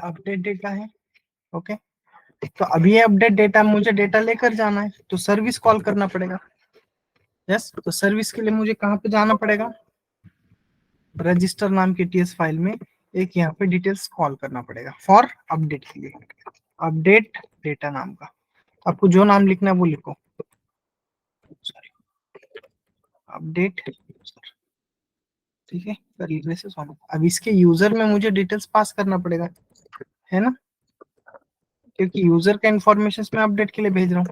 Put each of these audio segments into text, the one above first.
Update data है। Okay, तो अभी ये अपडेट डेटा, मुझे डेटा लेकर जाना है तो सर्विस कॉल करना पड़ेगा। यस, तो सर्विस के लिए मुझे कहाँ पे जाना पड़ेगा, रजिस्टर नाम की टीएस फाइल में एक यहाँ पे डिटेल्स कॉल करना पड़ेगा फॉर अपडेट के लिए, अपडेट डेटा नाम का। आपको जो नाम लिखना है वो लिखो, सॉरी, अपडेट यूजर, ठीक है। अब इसके यूजर में मुझे डिटेल्स पास करना पड़ेगा, है ना, क्योंकि यूजर का इंफॉर्मेशन मैं अपडेट के लिए भेज रहा हूँ।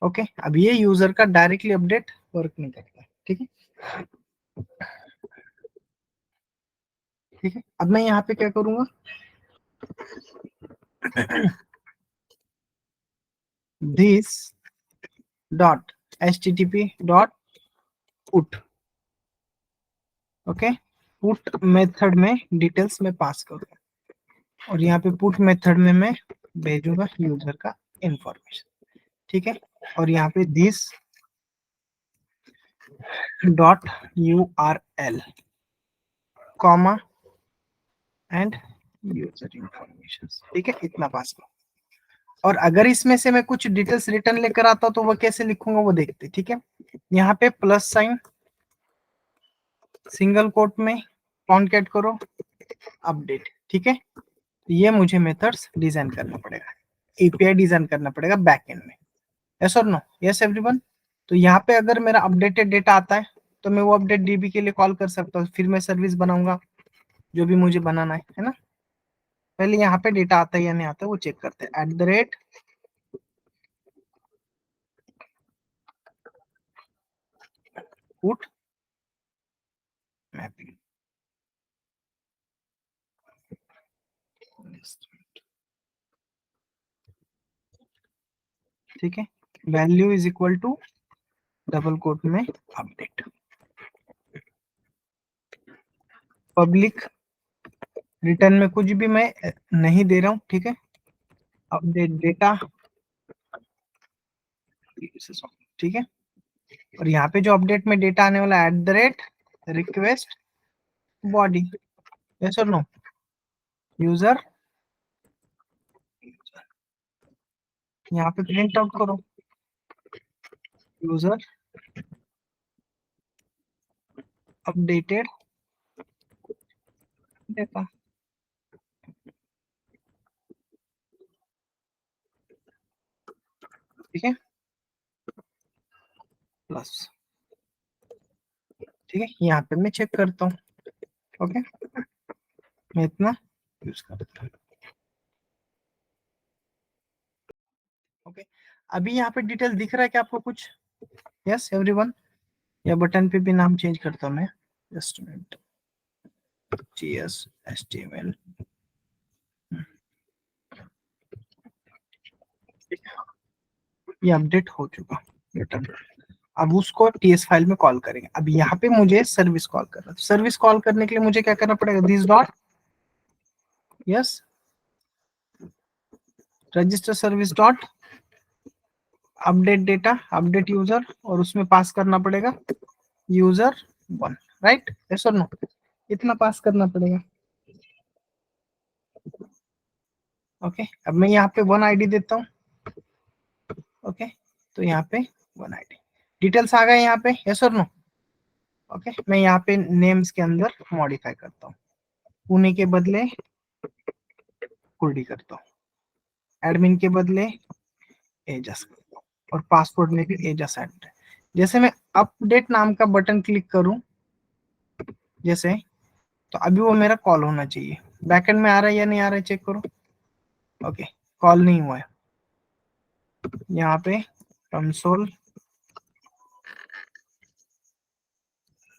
ओके, अब ये यूजर का डायरेक्टली अपडेट वर्क नहीं करता है, ठीक है। ठीक है, अब मैं यहाँ पे क्या करूंगा, this dot http dot put, okay, put method में डिटेल्स में पास करूंगा और यहाँ पे पुट मेथड में मैं भेजूंगा यूजर का इंफॉर्मेशन, ठीक है। और यहाँ पे this dot URL comma and user information, ठीक है, इतना पास करो। और अगर इसमें से मैं कुछ डिटेल्स रिटर्न लेकर आता हूँ तो वो कैसे लिखूंगा वो देखते, ठीक है। यहाँ पे प्लस साइन सिंगल कोट में कॉन्केट करो अपडेट, ठीक है। ये मुझे मेथड्स डिजाइन करना पड़ेगा, एपीआई डिजाइन करना पड़ेगा बैकएंड में। यस और नो, यस एवरीवन। तो यहाँ पे अगर मेरा अपडेटेड डेटा आता है तो मैं वो अपडेट डीबी के लिए कॉल कर सकता हूँ, फिर मैं सर्विस बनाऊंगा जो भी मुझे बनाना है ना। पहले यहाँ पे डेटा आता है या नहीं आता है वो चेक करते हैं, @ पुट मैपिंग, ठीक है। Value is equal to double quote में अपडेट, पब्लिक रिटर्न में कुछ भी मैं नहीं दे रहा हूँ, ठीक है। अपडेट डेटा, ठीक है। और यहाँ पे जो अपडेट में डेटा आने वाला @ रिक्वेस्ट बॉडी, यस और नो, यूजर, यहाँ पे प्रिंट आउट करो यूजर अपडेटेड डेटा, ठीक है, प्लस, ठीक है। यहाँ पे मैं चेक करता हूँ, ओके, मैं इतना यूज करता हूँ, ओके। अभी यहाँ पे डिटेल दिख रहा है क्या आपको कुछ, यस एवरीवन, या बटन पे भी नाम चेंज करता हूँ मैं, जस्ट मिनट, GS HTML, ये अपडेट हो चुका रिटर्न। अब उसको टीएस फाइल में कॉल करेंगे। अब यहाँ पे मुझे सर्विस कॉल करना है, सर्विस कॉल करने के लिए मुझे क्या करना पड़ेगा, this dot, yes, register service dot update data, update user, और उसमें पास करना पड़ेगा यूजर 1, राइट, यस और नो, इतना पास करना पड़ेगा। ओके, अब मैं यहाँ पे 1 ID देता हूँ, ओके, तो यहाँ पे 1 ID डिटेल्स आ गए यहाँ पे, यस और नो। ओके, मैं यहाँ पे नेम्स के अंदर मॉडिफाई करता हूँ, पुणे के बदले कुर्डी करता हूँ, एडमिन के बदले एजस करता हूँ, और पासपोर्ट में भी एजस ऐड। जैसे मैं अपडेट नाम का बटन क्लिक करूं जैसे, तो अभी वो मेरा कॉल होना चाहिए, बैकएंड में आ रहा है या नहीं आ रहा है चेक करो। ओके, कॉल नहीं हुआ है, यहाँ पे console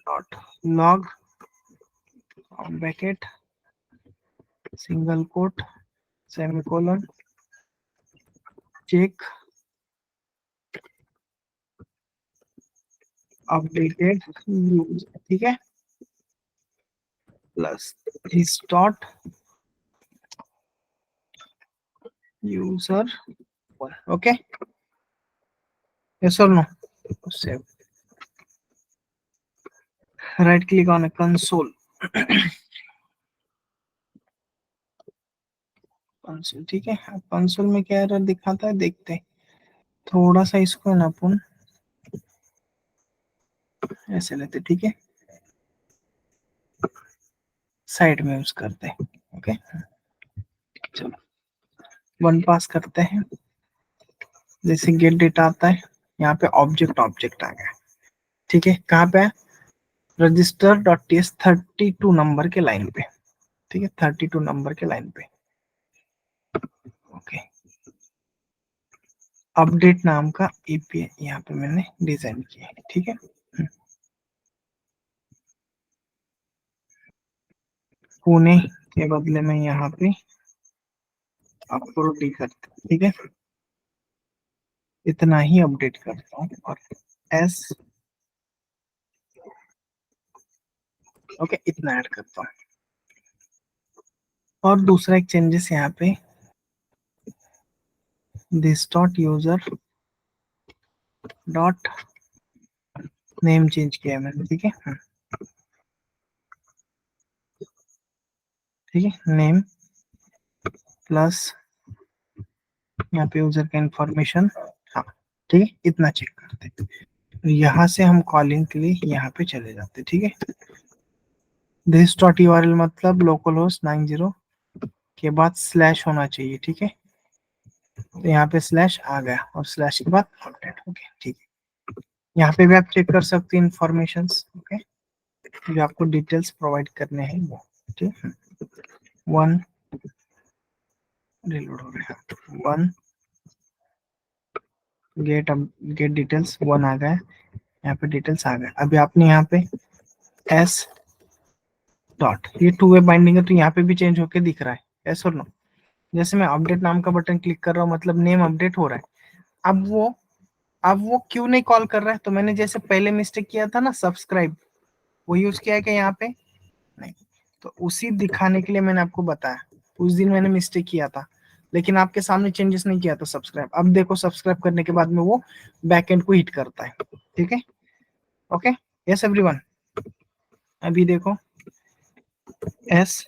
dot log bracket single quote semicolon check updated use, ठीक है, प्लस इस डॉट यूजर, ओके, यस और no, save, right click on console, console, ठीक है। अब कंसोल में क्या एरर दिखाता है देखते हैं। थोड़ा सा इसको है ना अपन ऐसे लेते, ठीक है, साइड में यूज करते हैं। ओके, चलो वन पास करते हैं। जैसे गेट डेटा आता है, यहाँ पे ऑब्जेक्ट ऑब्जेक्ट आ गया, ठीक है। कहाँ पे है? रजिस्टर डॉट टीएस 32 नंबर के लाइन पे, ठीक है, 32 नंबर के लाइन पे। ओके, अपडेट नाम का एपीआई यहाँ पे मैंने डिजाइन किया है, ठीक है। पुणे के बदले में यहाँ पे अपलोड करते, ठीक है, इतना ही अपडेट करता हूँ और एस, ओके, इतना ऐड करता हूँ। और दूसरा एक चेंजेस यहाँ पे, this dot user dot name change किया है मैंने, ठीक है। ठीक है, नेम प्लस यहाँ पे यूजर का इंफॉर्मेशन, हाँ, ठीक है, इतना चेक करते हैं। यहाँ से हम कॉलिंग के लिए यहाँ पे चले जाते, ठीक है। दिस डॉट यूआरएल मतलब लोकल होस्ट 90 के बाद स्लैश होना चाहिए, ठीक है। तो यहाँ पे स्लैश आ गया और स्लैश के बाद अपडेट, ओके, ठीक है। यहाँ पे भी आप चेक कर सकते हैं इंफॉर्मेशन, ओके, जो आपको डिटेल्स प्रोवाइड करने हैं वो, ठीक है। वन रिलोड हो गया, वन गेट, अब गेट डिटेल्स वन आ गया, यहाँ पे डिटेल्स आ गए। अभी आपने यहाँ पे एस डॉट, ये टू वे बाइंडिंग है तो यहाँ पे भी चेंज होके दिख रहा है, एस और नो। जैसे मैं अपडेट नाम का बटन क्लिक कर रहा हूँ मतलब नेम अपडेट हो रहा है। अब वो क्यों नहीं कॉल कर रहा है? तो मैंने जैसे पहले मिस्टेक किया था ना, सब्सक्राइब, वो यूज किया है क्या यहाँ पे? नहीं। तो उसी दिखाने के लिए मैंने आपको बताया, उस दिन मैंने मिस्टेक किया था लेकिन आपके सामने चेंजेस नहीं किया था सब्सक्राइब। अब देखो सब्सक्राइब करने के बाद में वो बैकएंड को हिट करता है, ठीक है। Okay, yes everyone. अभी देखो एस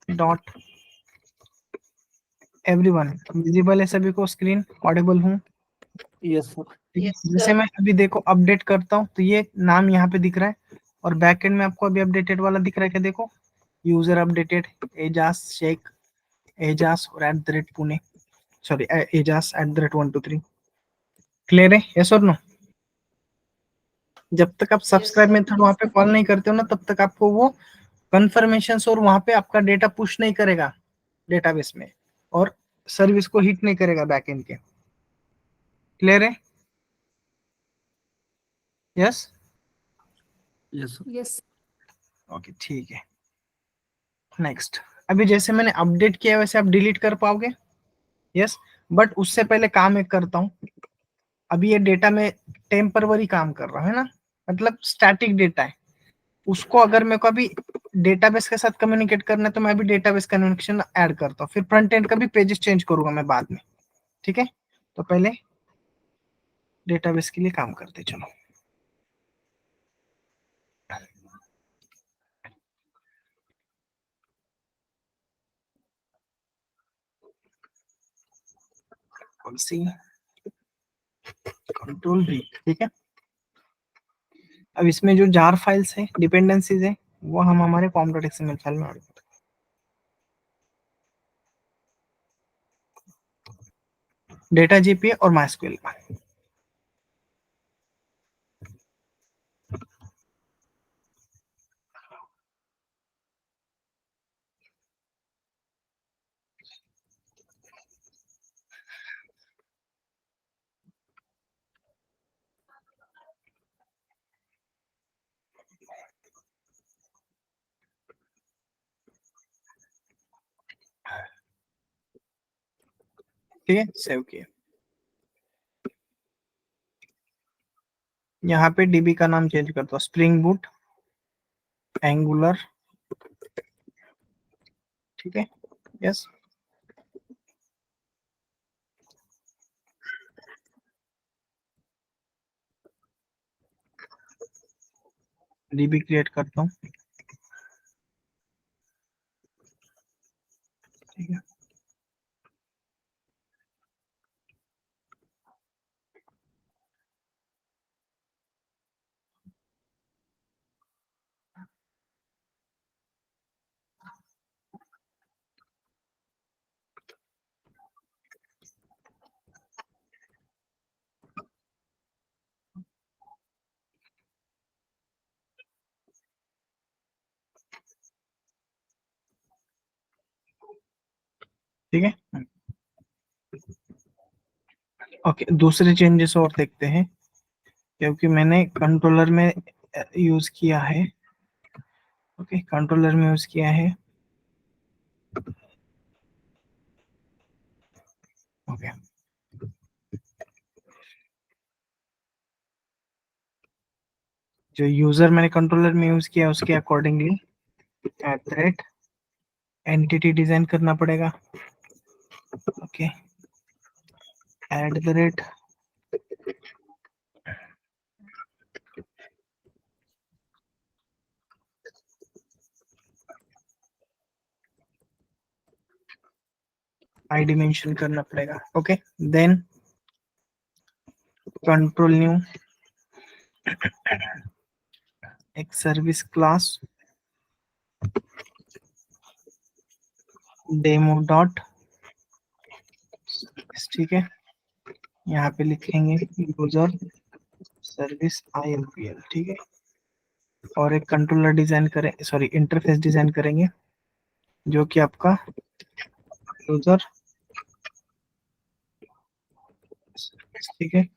डॉट एवरीवन विजिबल है सभी को, स्क्रीन ऑडिबल हूँ, यस सर। ठीक है। जैसे मैं अभी देखो अपडेट करता हूँ तो ये नाम यहाँ पे दिख रहा है और बैकएंड में आपको अभी अपडेटेड वाला दिख रहा है क्या? देखो यूजर अपडेटेड एजास शेख एजास और at the rate Pune, sorry Ejaz at the rate 123। Clear है, यस और नो? जब तक आप सब्सक्राइब मेथड वहां पे कॉल नहीं करते हो ना तब तक आपको वो कंफर्मेशन और वहां पे आपका डेटा पुश नहीं करेगा डेटाबेस में और सर्विस को हिट नहीं करेगा बैकएंड के। क्लियर है? Yes, yes sir. Yes. Okay, ठीक है। नेक्स्ट, अभी जैसे मैंने अपडेट किया वैसे आप डिलीट कर पाओगे? यस, बट उससे पहले काम एक करता हूँ। अभी ये डेटा में टेम्परवरी काम कर रहा है ना, मतलब स्टैटिक डेटा है, उसको अगर मेरे को अभी डेटाबेस के साथ कम्युनिकेट करना है तो मैं अभी डेटाबेस कनेक्शन ऐड करता हूँ, फिर फ्रंट एंड का भी पेजेस चेंज करूंगा मैं बाद में, ठीक है। तो पहले डेटाबेस के लिए काम करते चलो। सी कंट्रोल V, ठीक है। अब इसमें जो जार फाइल्स है, डिपेंडेंसीज है, वो हम हमारे pom.xml फाइल में ऐड करते हैं, डेटा जीपीए और माइस्क्यूएल का, ठीक है, सेव किया। यहाँ पे डीबी का नाम चेंज करता हूँ, स्प्रिंग बूट एंगुलर, ठीक है, यस। डीबी क्रिएट करता हूँ, ठीक है। ठीक है। ओके, दूसरे चेंजेस और देखते हैं, क्योंकि मैंने कंट्रोलर में यूज किया है। ओके, कंट्रोलर में यूज किया है। ओके, जो यूजर मैंने कंट्रोलर में यूज किया उसके accordingly eight the rate entity design करना पड़ेगा। Okay, eight the rate ID mention करना पड़ेगा। ओके, देन कंट्रोल न्यू एक सर्विस क्लास डेमो डॉट, ठीक है। यहाँ पे लिखेंगे यूजर सर्विस IMPL, ठीक है। और एक कंट्रोलर डिजाइन करें, सॉरी इंटरफेस डिजाइन करेंगे जो कि आपका यूजर, ठीक है।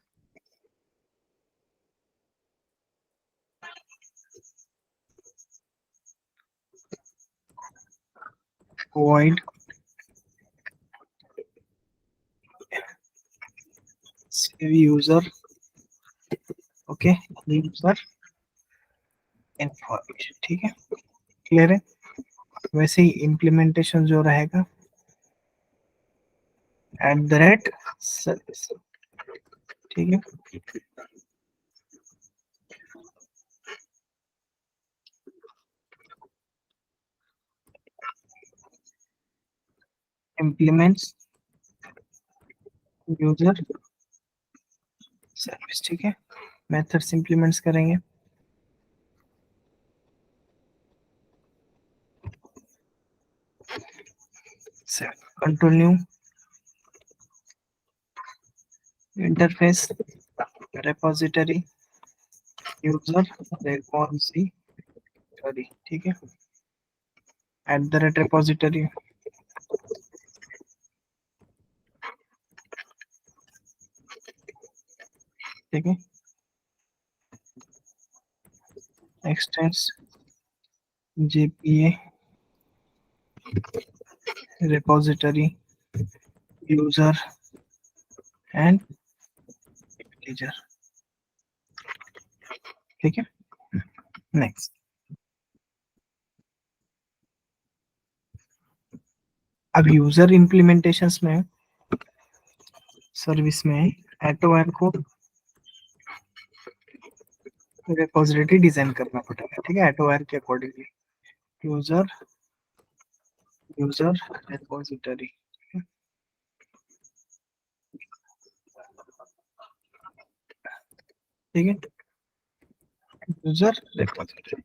void save user, okay, user information, ठीक है। क्लियर है। वैसे ही इम्प्लीमेंटेशन जो रहेगा एट द रेट सर्विस, ठीक है। इम्प्लीमेंट्स यूजर सर्विस, ठीक है। मेथड्स इम्प्लीमेंट्स करेंगे। Control new interface repository user repository, ठीक है। एट द रेट रेपोजिटरी, ठीक है। Expanse JPA repository user and ledger, ठीक है। नेक्स्ट, अब यूजर इम्प्लीमेंटेशंस में सर्विस में एटोवायर को रेपोजिटरी डिजाइन करना पड़ेगा, ठीक है। एटोवायर के अकॉर्डिंगली यूजर यूजर रेपोजिटरी, ठीक है। User repository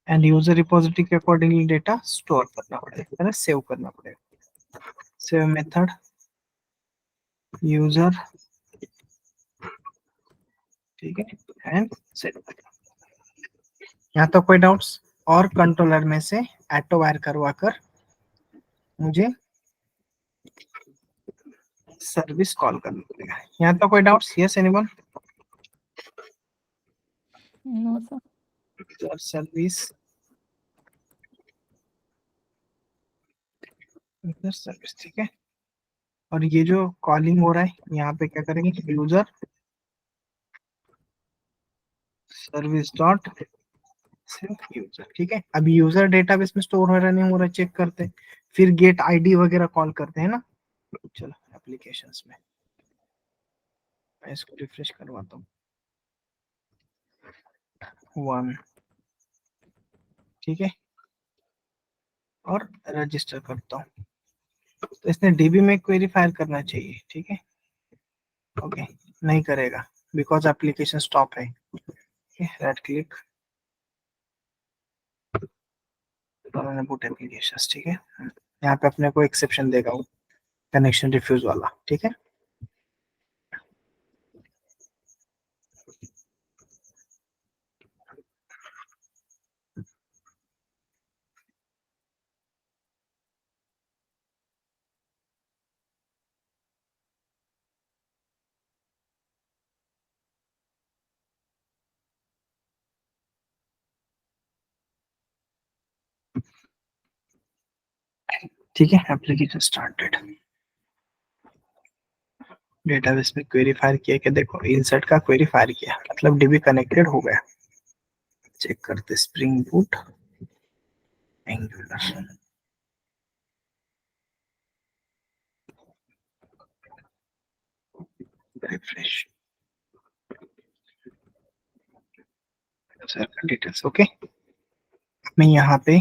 and user repository के अकॉर्डिंगली डेटा स्टोर करना पड़ेगा, सेव करना पड़ेगा। सेव मेथड यूजर, ठीक है, एंड सेव। यहाँ तो कोई डाउट्स? और कंट्रोलर में से एटो वायर करवा कर मुझे सर्विस कॉल करना पड़ेगा। यहाँ तो कोई doubts? Yes anyone? No sir. Service service, ठीक है। और ये जो कॉलिंग हो रहा है यहाँ पे क्या करेंगे, यूजर सर्विस डॉट यूजर, ठीक है। अभी यूजर डेटाबेस में स्टोर हो रहा नहीं हो रहा चेक करते हैं, फिर गेट आईडी वगैरह कॉल करते हैं ना। चलो एप्लीकेशंस में मैं इसको रिफ्रेश करवाता हूँ। 1, ठीक है, और रजिस्टर करता हूँ। तो इसने डीबी में क्वेरी फायर करना चाहिए, ठीक है। ओके, नहीं करेगा बिकॉज एप्लीकेशन स्टॉप है। राइट क्लिक, बूट एप्लीकेशंस, ठीक है। यहाँ पे अपने को एक्सेप्शन देगा वो कनेक्शन रिफ्यूज वाला, ठीक है। ठीक है, एप्लीकेशन स्टार्टेड। डेटाबेस में क्वेरी फायर किया क्या, देखो इंसर्ट का क्वेरी फायर किया मतलब डीबी कनेक्टेड हो गया। चेक करते spring boot angular, refresh user का डिटेल्स। ओके, मैं यहाँ पे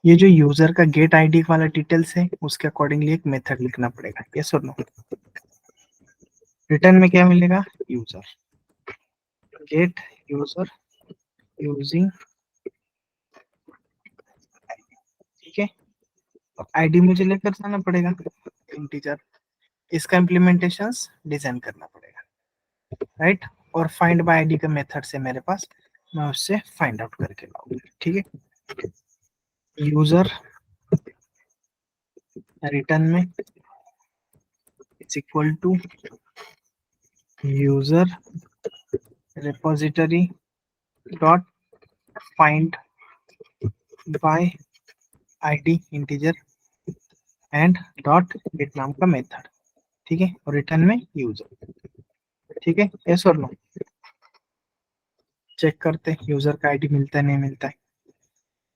ये जो यूजर का गेट आईडी वाला डिटेल्स है उसके अकॉर्डिंगली एक मेथड लिखना पड़ेगा। यस और नो? रिटर्न में क्या मिलेगा, यूजर गेट यूजर यूजिंग, ठीक है। अब आईडी मुझे लेकर जाना पड़ेगा इंटीजर, इसका इम्प्लीमेंटेशंस डिजाइन करना पड़ेगा, राइट। और फाइंड बाय आईडी का मेथड से मेरे पास, मैं उससे फाइंड आउट करके लाऊंगा, ठीक है। यूजर रिटर्न में is equal to user repository dot find by ID integer and dot get नाम का मेथड, ठीक है। और रिटर्न में यूजर, ठीक है। यस और नो? चेक करते यूजर का आईडी मिलता है नहीं मिलता है,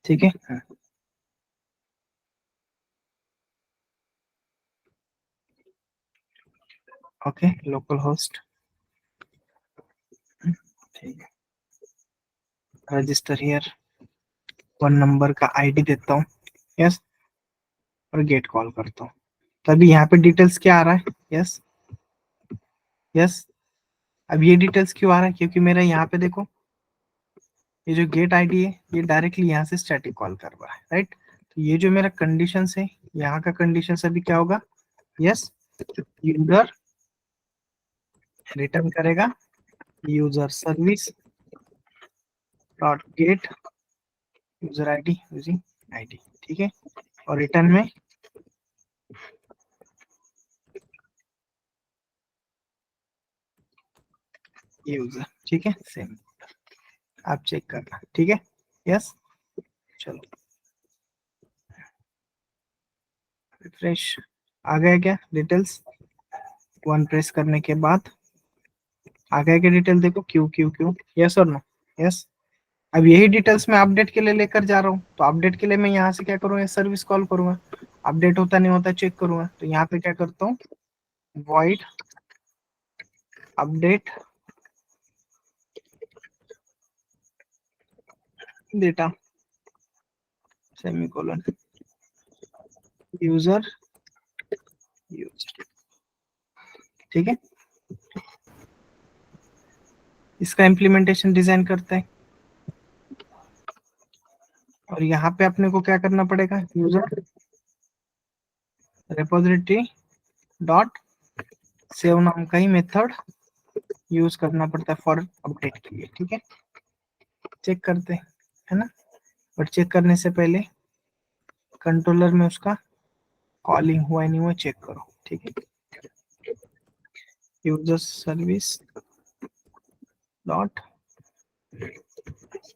ठीक है। ओके, लोकल होस्ट, ठीक है। रजिस्टर हियर, वन नंबर का आईडी देता हूँ, यस, और गेट कॉल करता हूँ। तभी यहाँ पे डिटेल्स क्या आ रहा है, यस यस। अब ये डिटेल्स क्यों आ रहा है, क्योंकि मेरा यहाँ पे देखो ये जो गेट आईडी है ये डायरेक्टली यहाँ से स्टैटिक कॉल कर रहा है, राइट। तो ये जो मेरा कंडीशन है, यहाँ का कंडीशन अभी क्या होगा, यस, यूजर रिटर्न करेगा user service dot gate user ID using ID, ठीक है। और रिटर्न में यूजर, ठीक है। सेम आप चेक करना, ठीक है। यस, चलो रिफ्रेश, आ गया क्या डिटेल्स, वन प्रेस करने के बाद आ गया क्या डिटेल, देखो क्यू क्यू क्यू, यस और नो? यस। अब यही डिटेल्स मैं अपडेट के लिए लेकर जा रहा हूँ, तो अपडेट के लिए मैं यहाँ से क्या करूँगा, सर्विस कॉल करूंगा, अपडेट होता नहीं होता चेक करूंगा। तो यहाँ पे क्या करता हूँ, void update data semicolon user user, ठीक है। इसका इम्प्लीमेंटेशन डिजाइन करते हैं, और यहाँ पे अपने को क्या करना पड़ेगा, यूजर रिपोजिटरी डॉट सेव नाम का ही मेथड यूज करना पड़ता है फॉर अपडेट के लिए, ठीक है। चेक करते हैं, है ना। बट चेक करने से पहले कंट्रोलर में उसका कॉलिंग हुआ नहीं हुआ चेक करो, ठीक है। User service dot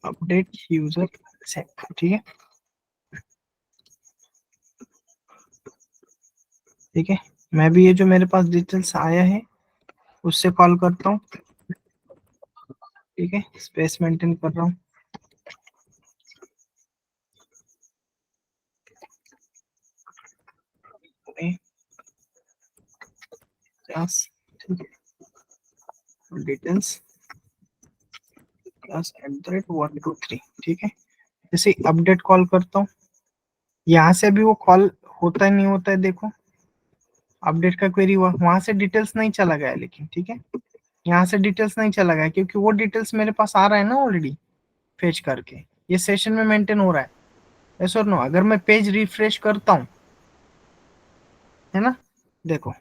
update user set, ठीक है, ठीक है। मैं भी ये जो मेरे पास डिटेल्स आया है उससे कॉल करता हूँ, ठीक है। स्पेस मेंटेन कर रहा हूँ, डिटेल्स क्लास @123, ठीक है। जैसे अपडेट कॉल करता हूँ, यहाँ से भी वो कॉल होता है नहीं होता है, देखो अपडेट का क्वेरी हुआ, वहां से डिटेल्स नहीं चला गया, लेकिन ठीक है यहाँ से डिटेल्स नहीं चला गया क्योंकि वो डिटेल्स मेरे पास आ रहा है ना ऑलरेडी फेच करके, ये सेशन में मेंटेन हो रहा है, यस और नो? अगर मैं पेज रिफ्रेश करता हूँ, है ना, देखो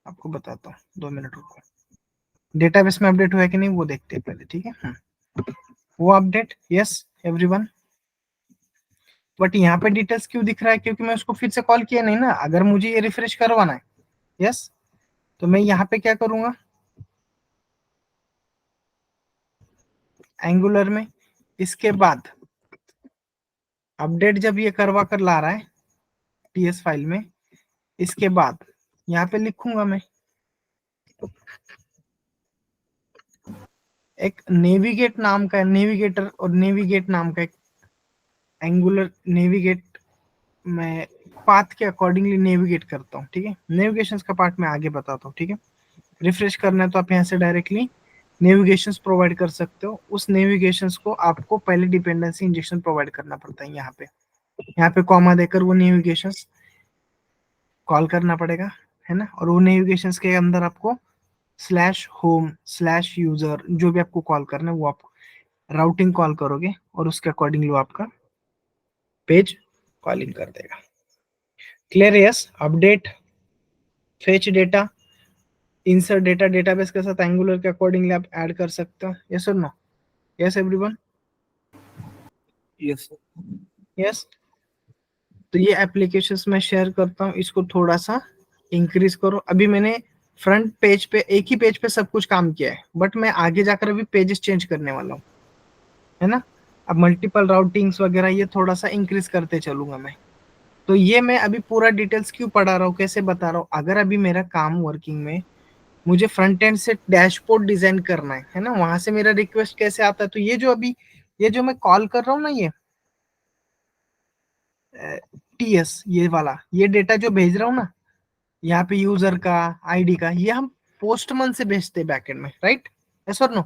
आपको बताता हूँ, 2 मिनट रुको। डेटाबेस में अपडेट हुआ है कि नहीं वो देखते हैं पहले, ठीक है। वो अपडेट, यस एवरीवन। बट यहाँ पे डिटेल्स क्यों दिख रहा है, क्योंकि मैं उसको फिर से कॉल किया नहीं ना। अगर मुझे ये रिफ्रेश करवाना है, यस, तो मैं यहाँ पे क्या करूंगा, एंगुलर में, इसके बाद अपडेट जब ये करवा कर ला रहा है टीएस फाइल में। इसके बाद यहाँ पे लिखूंगा मैं एक नेविगेट नाम का, नेविगेटर और नेविगेट नाम का एक एंगुलर नेविगेट, मैं पाथ के अकॉर्डिंगली नेविगेट करता हूँ, ठीक है। नेविगेशन का पार्ट मैं आगे बताता हूँ, ठीक है। रिफ्रेश करना है तो आप यहाँ से डायरेक्टली नेविगेशंस प्रोवाइड कर सकते हो। उस नेविगेशंस को आपको पहले डिपेंडेंसी इंजेक्शन प्रोवाइड करना पड़ता है। यहाँ पे कॉमा देकर वो नेविगेशंस कॉल करना पड़ेगा, है ना। और वो नेविगेशंस के अंदर आपको /home/user जो भी आपको कॉल करना है वो आप राउटिंग कॉल करोगे और उसके अकॉर्डिंगली वो आपका पेज कॉलिंग कर देगा। Clear? Yes. Update, fetch data, insert data database के साथ एंगुलर के अकॉर्डिंगली आप ऐड कर सकते हो। यस और no? Yes everyone? Yes, sir. Yes. तो ये एप्लीकेशंस मैं शेयर करता हूँ, इसको थोड़ा सा इंक्रीज करो। अभी मैंने फ्रंट पेज पे, एक ही पेज पे सब कुछ काम किया है, बट मैं आगे जाकर अभी पेजेस चेंज करने वाला हूँ, है ना। अब मल्टीपल राउटिंग्स वगैरह ये थोड़ा सा इंक्रीज करते चलूंगा मैं। तो ये मैं अभी पूरा डिटेल्स क्यों पढ़ा रहा हूँ, कैसे बता रहा हूँ, अगर अभी मेरा काम वर्किंग में मुझे फ्रंट एंड से डैशबोर्ड डिजाइन करना है ना, वहां से मेरा रिक्वेस्ट कैसे आता है, तो ये जो अभी ये जो मैं कॉल कर रहा हूँ ना, ये टीएस, ये वाला ये डेटा जो भेज रहा हूँ ना, यहाँ पे यूजर का आईडी का, ये हम पोस्टमन से भेजते हैं बैकएंड में, राइट? यस और नो?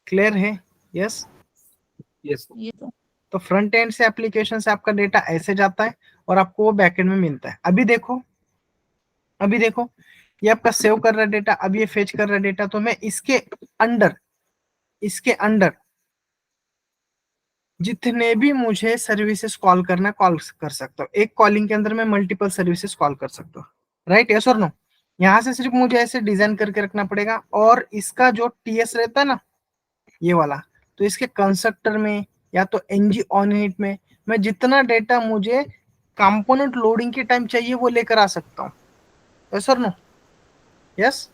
क्लियर है? Yes. Yes, sir. Yes, sir. तो फ्रंट एंड से एप्लीकेशन से आपका डेटा ऐसे जाता है और आपको वो बैकएंड में मिलता है। अभी देखो ये आपका सेव कर रहा है डेटा, अब ये फेच कर रहा है डेटा, तो मैं इसके अंडर जितने भी मुझे सर्विसेज कॉल करना, कॉल कर सकता हूँ। एक कॉलिंग के अंदर मैं मल्टीपल सर्विसेज कॉल कर सकता हूँ, राइट? यस और नो? यहाँ से सिर्फ मुझे ऐसे डिजाइन करके रखना पड़ेगा, और इसका जो टीएस रहता है ना, ये वाला, तो इसके कंस्ट्रक्टर में या तो ng ऑन इट में मैं जितना डेटा मुझे कंपोनेंट लोडिंग के टाइम चाहिए वो लेकर आ सकता हूँ। यस और नो? यस।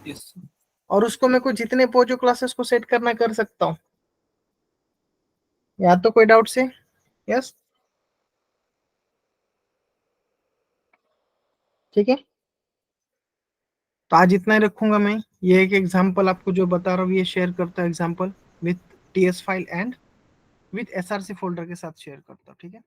Yes, sir. और उसको मैं को जितने पोजो क्लासेस को सेट करना कर सकता हूँ। या तो कोई डाउट से? यस, ठीक है। तो आज इतना ही रखूंगा मैं। ये एक एग्जांपल आपको जो बता रहा हूँ ये शेयर करता हूँ, example with TS file and with SRC folder के साथ शेयर करता हूँ, ठीक है।